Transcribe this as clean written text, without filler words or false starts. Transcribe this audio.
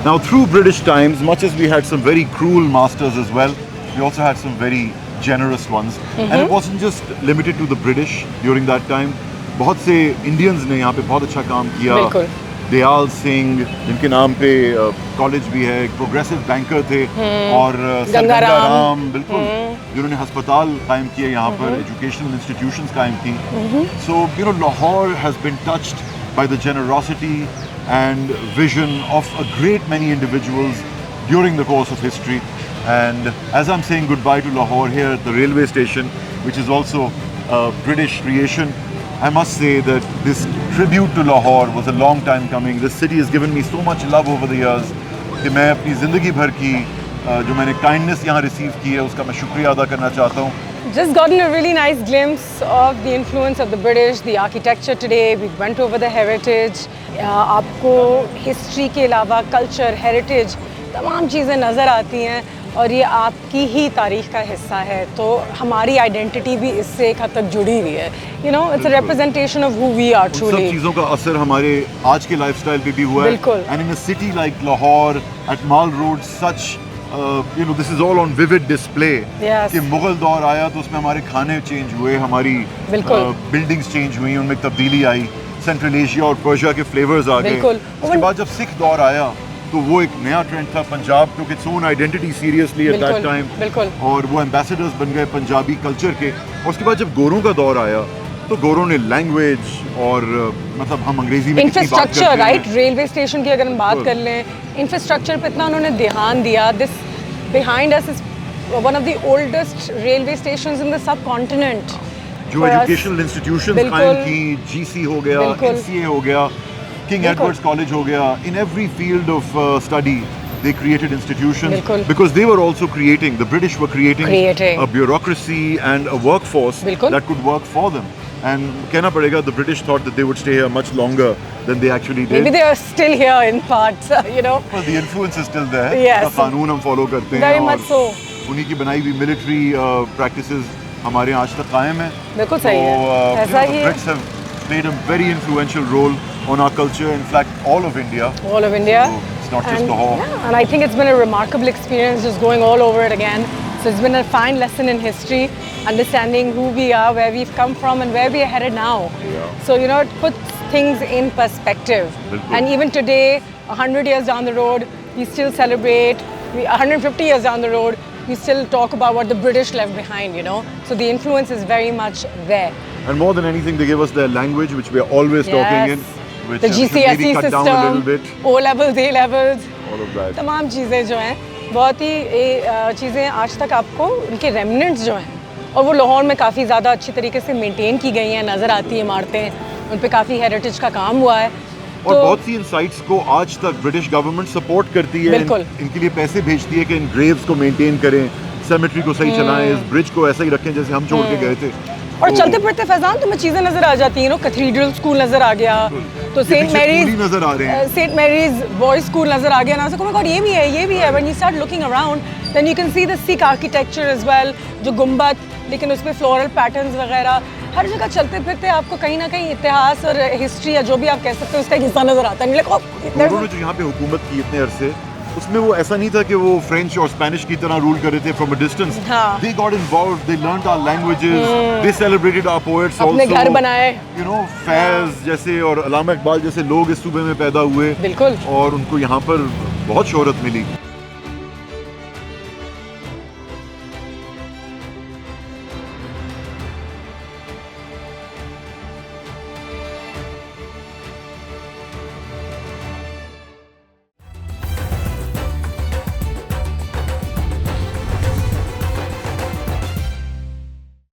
Now through British times, much as we had some very cruel masters as well, we also had some very generous ones. And it wasn't just limited to the British during that time. बहुत से Indians ने यहाँ पे बहुत अच्छा काम किया. बिल्कुल. दयाल सिंह, जिनके नाम पे कॉलेज भी है, एक प्रोग्रेसिव बैंकर थे, और गंगाराम, बिल्कुल, जिन्होंने अस्पताल कायम किए यहाँ पर, एजुकेशनल इंस्टीट्यूशंस कायम की. So you know, Lahore has been touched by the generosity and vision of a great many individuals during the course of history. And as I'm saying goodbye to Lahore here at the railway station, which is also a British creation, I must say that this tribute to Lahore was a long time coming. This city has given me so much love over the years कि मैं अपनी ज़िंदगी भर की जो मैंने kindness यहाँ receive की है, उसका मैं शुक्रिया अदा करना चाहता हूँ. Just gotten a really nice glimpse of the influence of the British, the architecture today. We went over the heritage. आपको history के अलावा culture, heritage, तमाम चीज़ें नज़र आती हैं और ये आपकी ही तारीख का हिस्सा है. तो हमारी identity भी इससे एक हद तक जुड़ी हुई है. You know, it's a representation of who we are truly. सब चीज़ों का असर हमारे आज के lifestyle पे भी हुआ है. बिल्कुल. And in a city like Lahore, at Mall Road, such you know, this is all on vivid display. Yes. कि मुगल दौर आया तो उसमें हमारे खाने चेंज हुए, हमारी बिल्डिंग्स चेंज हुई, उनमें तब्दीली आई, सेंट्रल एशिया और पर्शिया के फ्लेवर्स आ गए. उसके बाद जब सिख दौर आया तो वो एक नया ट्रेंड था. Punjab took its own identity seriously at that time, और वो एम्बेसडर्स बन गए पंजाबी कल्चर के. और उसके बाद जब गोरों का दौर आया तो गोरों ने लैंग्वेज और मतलब हम अंग्रेजी में इंफ्रास्ट्रक्चर, राइट, रेलवे स्टेशन की अगर हम बात कर लें, इंफ्रास्ट्रक्चर पे इतना उन्होंने ध्यान दिया. This behind us is one of the oldest railway stations in the sub continent. जो एजुकेशनल इंस्टीट्यूशंस कायम की, जीसी हो गया, एनसीए हो गया, किंग एडवर्ड्स कॉलेज हो गया, in every field of study they created institutions because they were also creating, the British were creating a bureaucracy and a workforce that could work for them. And कहना पड़ेगा, the British thought that they would stay here much longer than they actually did. Maybe they are still here in parts, you know. Well, the influence is still there. Yes. कानून हम follow करते हैं. Very much so. उन्हीं की बनाई हुई military practices हमारे आज तक कायम है. बिल्कुल सही है. ऐसा ही है. The Brits have played a very influential role on our culture. In fact, all of India. All of India. So, it's not just Lahore. Yeah, and I think it's been a remarkable experience just going all over it again. So it's been a fine lesson in history, understanding who we are, where we've come from, and where we are headed now. Yeah. So, you know, it puts things in perspective. And even today, 100 years down the road, we still celebrate. 150 years down the road, we still talk about what the British left behind, you know. So the influence is very much there. And more than anything, they give us their language, which we are always talking in. Which the GCSE cut system, down a little bit. O levels, A levels, all of that. तमाम चीज़ें जो हैं, बहुत ही चीज़ें आज तक आपको उनके रेमिनेंट्स जो हैं, और वो लाहौर में काफ़ी ज़्यादा अच्छी तरीके से मेंटेन की गई हैं, नज़र आती हैं इमारतें, उन पे काफ़ी हेरिटेज का काम हुआ है. और बहुत सी इन साइट्स को आज तक ब्रिटिश गवर्नमेंट सपोर्ट करती है. इनके लिए पैसे भेजती है कि इन ग्रेव्स को मेंटेन करें, सेमेट्री को सही चलाएं, इस ब्रिज को ऐसा ही रखें जैसे हम छोड़ के गए थे. और चलते फिरते फैजान तुम्हें चीज़ें नज़र आ जाती हैं. कैथीड्रल स्कूल नज़र आ गया, तो सेंट मैरीज नज़र आ रहे हैं, सेंट मैरीज बॉयज स्कूल नज़र आ गया ना. सो गॉड, ये भी है, ये भी है. When you start looking around, then you can see the Sikh architecture as well, जो गुंबद, लेकिन उसमें फ्लोरल पैटर्न्स वगैरह. हर जगह चलते फिरते आपको कहीं ना कहीं इतिहास और हिस्ट्री या जो भी आप कह सकते हो उसका एक हिस्सा नज़र आता है. गोरों ने जो यहाँ पे हुकूमत की इतने अरसे, उसमें वो ऐसा नहीं था कि वो फ्रेंच और स्पेनिश की तरह रूल कर रहे थे from a distance. They got involved, they learned our languages, they celebrated our poets also. अपने घर बनाए, you know, फैज जैसे और अल्लामा इकबाल जैसे लोग इस सूबे में पैदा हुए. बिल्कुल. और उनको यहाँ पर बहुत शोहरत मिली.